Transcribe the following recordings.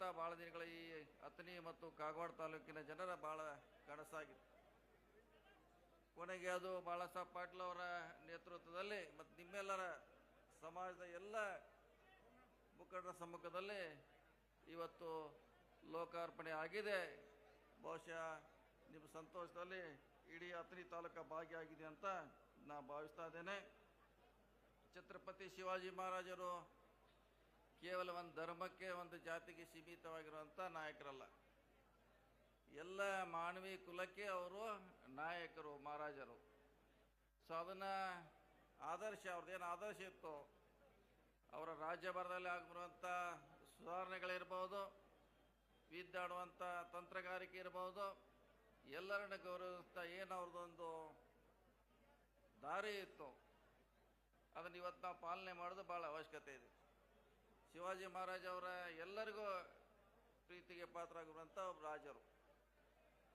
ಅಂತ ಭಾಳ ದಿನಗಳ ಈ ಅಥಣಿ ಮತ್ತು ಕಾಗವಾಡ ತಾಲೂಕಿನ ಜನರ ಭಾಳ ಕನಸಾಗಿತ್ತು. ಕೊನೆಗೆ ಅದು ಬಾಳಾಸಾಹೇಬ್ ಪಾಟೀಲ್ ಅವರ ನೇತೃತ್ವದಲ್ಲಿ ಮತ್ತು ನಿಮ್ಮೆಲ್ಲರ ಸಮಾಜದ ಎಲ್ಲ ಮುಖಂಡರ ಸಮ್ಮುಖದಲ್ಲಿ ಇವತ್ತು ಲೋಕಾರ್ಪಣೆ ಆಗಿದೆ. ಬಹುಶಃ ನಿಮ್ಮ ಸಂತೋಷದಲ್ಲಿ ಇಡೀ ಅಥಣಿ ತಾಲೂಕು ಭಾಗಿಯಾಗಿದೆ ಅಂತ ನಾ ಭಾವಿಸ್ತಾ ಇದ್ದೇನೆ. ಛತ್ರಪತಿ ಶಿವಾಜಿ ಮಹಾರಾಜರು ಕೇವಲ ಒಂದು ಧರ್ಮಕ್ಕೆ ಒಂದು ಜಾತಿಗೆ ಸೀಮಿತವಾಗಿರುವಂಥ ನಾಯಕರಲ್ಲ, ಎಲ್ಲ ಮಾನವೀಯ ಕುಲಕ್ಕೆ ಅವರು ನಾಯಕರು, ಮಹಾರಾಜರು. ಸೊ ಅದನ್ನು ಆದರ್ಶ, ಅವ್ರದ್ದೇನು ಆದರ್ಶ ಇತ್ತು, ಅವರ ರಾಜ್ಯಭರದಲ್ಲಿ ಆಗಿರುವಂಥ ಸುಧಾರಣೆಗಳಿರ್ಬೋದು, ವಿದ್ಯಾಡುವಂಥ ತಂತ್ರಗಾರಿಕೆ ಇರ್ಬೋದು, ಎಲ್ಲರನ್ನ ಗೌರವಿಸ್ತಾ ಏನು ಅವ್ರದ್ದೊಂದು ದಾರಿ ಇತ್ತು ಅದನ್ನು ಇವತ್ತು ನಾವು ಪಾಲನೆ ಮಾಡೋದು ಭಾಳ ಅವಶ್ಯಕತೆ ಇದೆ. ಶಿವಾಜಿ ಮಹಾರಾಜ್ ಅವರ ಎಲ್ಲರಿಗೂ ಪ್ರೀತಿಗೆ ಪಾತ್ರರಾಗಿರುವಂಥ ಒಬ್ಬ ರಾಜರು.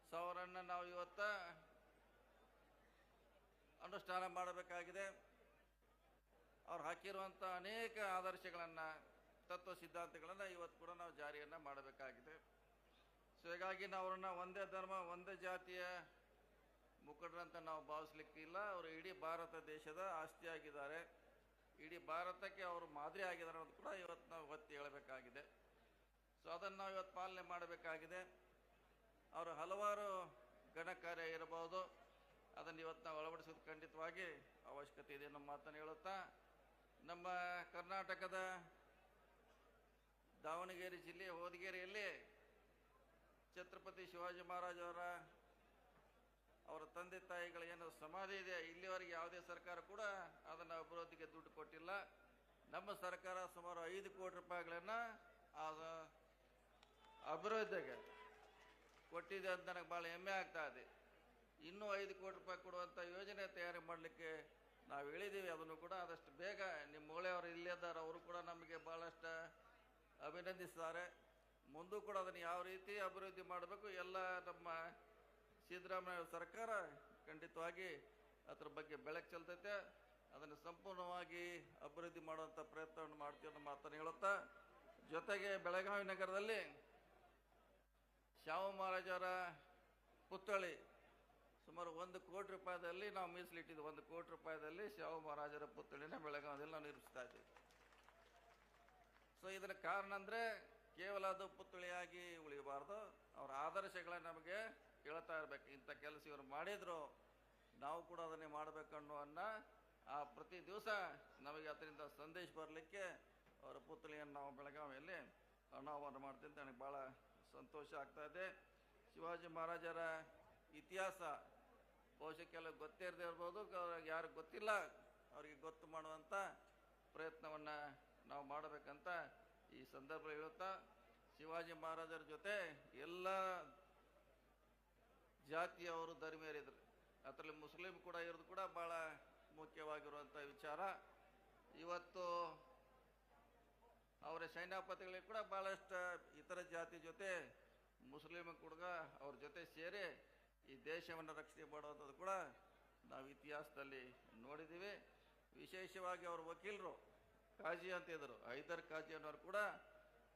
ಸೊ ಅವರನ್ನು ನಾವು ಇವತ್ತು ಅನುಷ್ಠಾನ ಮಾಡಬೇಕಾಗಿದೆ. ಅವ್ರು ಹಾಕಿರುವಂಥ ಅನೇಕ ಆದರ್ಶಗಳನ್ನು, ತತ್ವ ಸಿದ್ಧಾಂತಗಳನ್ನು ಇವತ್ತು ಕೂಡ ನಾವು ಜಾರಿಯನ್ನು ಮಾಡಬೇಕಾಗಿದೆ. ಸೊ ಹೀಗಾಗಿ ನಾವು ಅವ್ರನ್ನ ಒಂದೇ ಧರ್ಮ ಒಂದೇ ಜಾತಿಯ ಮುಖಂಡರಂತ ನಾವು ಭಾವಿಸ್ಲಿಕ್ಕಿಲ್ಲ. ಅವರು ಇಡೀ ಭಾರತ ದೇಶದ ಆಸ್ತಿ ಆಗಿದ್ದಾರೆ, ಇಡೀ ಭಾರತಕ್ಕೆ ಅವರು ಮಾದರಿ ಆಗಿದ್ದಾರೆ ಅನ್ನೋದು ಕೂಡ ಇವತ್ತು ನಾವು ಒತ್ತಿ ಹೇಳಬೇಕಾಗಿದೆ. ಸೊ ಅದನ್ನು ನಾವು ಇವತ್ತು ಪಾಲನೆ ಮಾಡಬೇಕಾಗಿದೆ. ಅವರು ಹಲವಾರು ಗಣ ಕಾರ್ಯ ಇರಬಹುದು, ಅದನ್ನು ಇವತ್ತು ನಾವು ಅಳವಡಿಸೋದು ಖಂಡಿತವಾಗಿ ಅವಶ್ಯಕತೆ ಇದೆ ನಮ್ಮ ಮಾತನ್ನು ಹೇಳುತ್ತಾ, ನಮ್ಮ ಕರ್ನಾಟಕದ ದಾವಣಗೆರೆ ಜಿಲ್ಲೆ ಹೊದಿಗೆರೆಯಲ್ಲಿ ಛತ್ರಪತಿ ಶಿವಾಜಿ ಮಹಾರಾಜ್ ಅವರ ತಂದೆ ತಾಯಿಗಳ ಏನು ಸಮಾಧಿ ಇದೆ, ಇಲ್ಲಿವರೆಗೆ ಯಾವುದೇ ಸರ್ಕಾರ ಕೂಡ ಅದನ್ನು ಅಭಿವೃದ್ಧಿಗೆ ದುಡ್ಡು ಕೊಟ್ಟಿಲ್ಲ. ನಮ್ಮ ಸರ್ಕಾರ ಸುಮಾರು 5 ಕೋಟಿ ರೂಪಾಯಿಗಳನ್ನು ಅಭಿವೃದ್ಧಿಗೆ ಕೊಟ್ಟಿದೆ ಅಂತ ನನಗೆ ಭಾಳ ಹೆಮ್ಮೆ ಆಗ್ತಾ ಇದೆ. ಇನ್ನೂ 5 ಕೋಟಿ ರೂಪಾಯಿ ಕೊಡುವಂಥ ಯೋಜನೆ ತಯಾರಿ ಮಾಡಲಿಕ್ಕೆ ನಾವು ಹೇಳಿದ್ದೀವಿ. ಅದನ್ನು ಕೂಡ ಆದಷ್ಟು ಬೇಗ ನಿಮ್ಮ ಮೂಳೆಯವರು ಇಲ್ಲಿದ್ದಾರೆ, ಅವರು ಕೂಡ ನಮಗೆ ಭಾಳಷ್ಟು ಅಭಿನಂದಿಸಿದ್ದಾರೆ. ಮುಂದೂ ಕೂಡ ಅದನ್ನು ಯಾವ ರೀತಿ ಅಭಿವೃದ್ಧಿ ಮಾಡಬೇಕು, ಎಲ್ಲ ನಮ್ಮ ಸಿದ್ದರಾಮಯ್ಯ ಸರ್ಕಾರ ಖಂಡಿತವಾಗಿ ಅದರ ಬಗ್ಗೆ ಬೆಳಕು ಚೆಲ್ತೈತೆ. ಅದನ್ನು ಸಂಪೂರ್ಣವಾಗಿ ಅಭಿವೃದ್ಧಿ ಮಾಡುವಂಥ ಪ್ರಯತ್ನವನ್ನು ಮಾಡ್ತೀವಿ ಅನ್ನೋ ಮಾತನ್ನು ಹೇಳುತ್ತಾ, ಜೊತೆಗೆ ಬೆಳಗಾವಿ ನಗರದಲ್ಲಿ ಶಾಹು ಮಹಾರಾಜರ ಪುತ್ಥಳಿ ಸುಮಾರು 1 ಕೋಟಿ ರೂಪಾಯಿದಲ್ಲಿ ನಾವು ಮೀಸಲಿಟ್ಟಿದ್ದು. 1 ಕೋಟಿ ರೂಪಾಯಿದಲ್ಲಿ ಶಾಹು ಮಹಾರಾಜರ ಪುತ್ಥಳಿನ ಬೆಳಗಾವಿಯಲ್ಲಿ ನಾವು ನಿರ್ಮಿಸ್ತಾ ಇದ್ದೀವಿ. ಸೊ ಇದರ ಕಾರಣ ಅಂದರೆ ಕೇವಲ ಅದು ಪುತ್ಥಳಿಯಾಗಿ ಉಳಿಯಬಾರ್ದು, ಅವರ ಆದರ್ಶಗಳನ್ನು ನಮಗೆ ಹೇಳ್ತಾ ಇರಬೇಕು. ಇಂಥ ಕೆಲಸ ಇವರು ಮಾಡಿದ್ರು, ನಾವು ಕೂಡ ಅದನ್ನೇ ಮಾಡಬೇಕನ್ನೋ ಆ ಪ್ರತಿ ದಿವಸ ನಮಗೆ ಅದರಿಂದ ಸಂದೇಶ ಬರಲಿಕ್ಕೆ ಅವರ ಪುತ್ಥಳಿಯನ್ನು ನಾವು ಬೆಳಗಾವಿಯಲ್ಲಿ ಅನಾವರಣ ಮಾಡ್ತೀನಿ ಅಂತ ನನಗೆ ಭಾಳ ಸಂತೋಷ ಆಗ್ತಾ ಇದೆ. ಶಿವಾಜಿ ಮಹಾರಾಜರ ಇತಿಹಾಸ ಬಹುಶಃ ಕೆಲವು ಗೊತ್ತೇ ಇರದೇ ಇರ್ಬೋದು, ಯಾರಿಗೆ ಗೊತ್ತಿಲ್ಲ ಅವರಿಗೆ ಗೊತ್ತು ಮಾಡುವಂಥ ಪ್ರಯತ್ನವನ್ನು ನಾವು ಮಾಡಬೇಕಂತ ಈ ಸಂದರ್ಭ ಹೇಳುತ್ತಾ, ಶಿವಾಜಿ ಮಹಾರಾಜರ ಜೊತೆ ಎಲ್ಲ ಜಾತಿಯವರು ಧರ್ಮೀಯರಿದ್ರು, ಅದರಲ್ಲಿ ಮುಸ್ಲಿಂ ಕೂಡ ಇರೋದು ಕೂಡ ಭಾಳ ಮುಖ್ಯವಾಗಿರುವಂಥ ವಿಚಾರ. ಇವತ್ತು ಅವರ ಸೈನ್ಯಾಪತಿಗಳಿಗೆ ಕೂಡ ಭಾಳಷ್ಟು ಇತರ ಜಾತಿ ಜೊತೆ ಮುಸ್ಲಿಮ್ ಕೂಡ ಅವ್ರ ಜೊತೆ ಸೇರಿ ಈ ದೇಶವನ್ನು ರಕ್ಷಣೆ ಮಾಡುವಂಥದ್ದು ಕೂಡ ನಾವು ಇತಿಹಾಸದಲ್ಲಿ ನೋಡಿದ್ದೀವಿ. ವಿಶೇಷವಾಗಿ ಅವ್ರ ವಕೀಲರು ಕಾಜಿ ಅಂತ ಇದ್ದರು, ಹೈದರ್ ಕಾಜಿ ಅನ್ನೋರು ಕೂಡ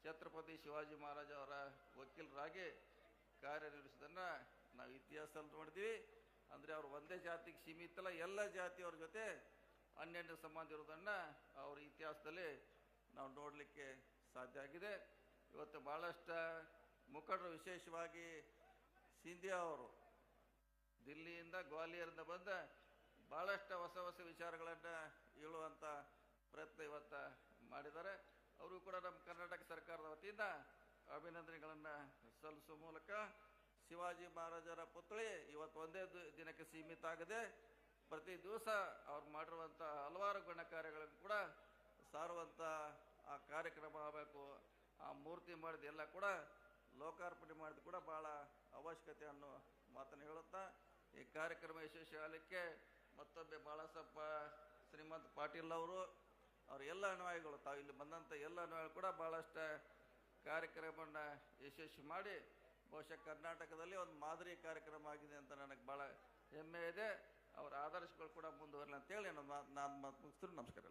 ಛತ್ರಪತಿ ಶಿವಾಜಿ ಮಹಾರಾಜ ಅವರ ವಕೀಲರಾಗಿ ಕಾರ್ಯನಿರ್ವಹಿಸೋದನ್ನು ನಾವು ಇತಿಹಾಸದಲ್ಲಿ ನೋಡಿದ್ದೀವಿ. ಅಂದರೆ ಅವರು ಒಂದೇ ಜಾತಿಗೆ ಸೀಮಿತ ಅಲ್ಲ, ಎಲ್ಲ ಜಾತಿಯವ್ರ ಜೊತೆ ಅನ್ಯೋನ್ಯ ಸಂಬಂಧ ಇರೋದನ್ನು ಅವ್ರ ಇತಿಹಾಸದಲ್ಲಿ ನಾವು ನೋಡಲಿಕ್ಕೆ ಸಾಧ್ಯ ಆಗಿದೆ. ಇವತ್ತು ಭಾಳಷ್ಟು ಮುಖಂಡರು, ವಿಶೇಷವಾಗಿ ಸಿಂಧಿಯಾ ಅವರು ದಿಲ್ಲಿಯಿಂದ ಗ್ವಾಲಿಯರಿಂದ ಬಂದ ಭಾಳಷ್ಟು ಹೊಸ ಹೊಸ ವಿಚಾರಗಳನ್ನು ಹೇಳುವಂಥ ಪ್ರಯತ್ನ ಇವತ್ತು ಮಾಡಿದ್ದಾರೆ. ಅವರು ಕೂಡ ನಮ್ಮ ಕರ್ನಾಟಕ ಸರ್ಕಾರದ ವತಿಯಿಂದ ಅಭಿನಂದನೆಗಳನ್ನು ಸಲ್ಲಿಸುವ ಮೂಲಕ ಶಿವಾಜಿ ಮಹಾರಾಜರ ಪುತ್ಥಳಿ ಇವತ್ತು ಒಂದೇ ದಿನಕ್ಕೆ ಸೀಮಿತ ಆಗದೆ ಪ್ರತಿ ದಿವಸ ಅವ್ರು ಮಾಡಿರುವಂಥ ಹಲವಾರು ಗಣ ಕಾರ್ಯಗಳನ್ನು ಕೂಡ ಸಾರುವಂಥ ಆ ಕಾರ್ಯಕ್ರಮ ಆಗಬೇಕು. ಆ ಮೂರ್ತಿ ಮಾಡಿದ ಎಲ್ಲ ಕೂಡ ಲೋಕಾರ್ಪಣೆ ಮಾಡಿದ ಕೂಡ ಭಾಳ ಅವಶ್ಯಕತೆ ಅನ್ನೋ ಮಾತನ್ನು ಹೇಳುತ್ತಾ, ಈ ಕಾರ್ಯಕ್ರಮ ಯಶಸ್ವಿ ಆಗಲಿಕ್ಕೆ ಮತ್ತೊಬ್ಬೆ ಬಾಳಾಸಾಹೇಬ್ ಶ್ರೀಮಂತ್ ಪಾಟೀಲ್ ಅವರು, ಅವ್ರ ಎಲ್ಲ ಅನುಯಾಯಿಗಳು, ತಾವು ಇಲ್ಲಿ ಬಂದಂಥ ಎಲ್ಲ ಅನುಯಾಯಿಗಳು ಕೂಡ ಭಾಳಷ್ಟು ಕಾರ್ಯಕ್ರಮವನ್ನು ಯಶಸ್ವಿ ಮಾಡಿ ಬಹುಶಃ ಕರ್ನಾಟಕದಲ್ಲಿ ಒಂದು ಮಾದರಿ ಕಾರ್ಯಕ್ರಮ ಆಗಿದೆ ಅಂತ ನನಗೆ ಭಾಳ ಹೆಮ್ಮೆ ಇದೆ. ಅವರ ಆದರ್ಶಗಳು ಕೂಡ ಮುಂದುವರಲಿ ಅಂತೇಳಿ ನಾನು ಮಾತು ಮುಗಿಸ್ತೀನಿ. ನಮಸ್ಕಾರ.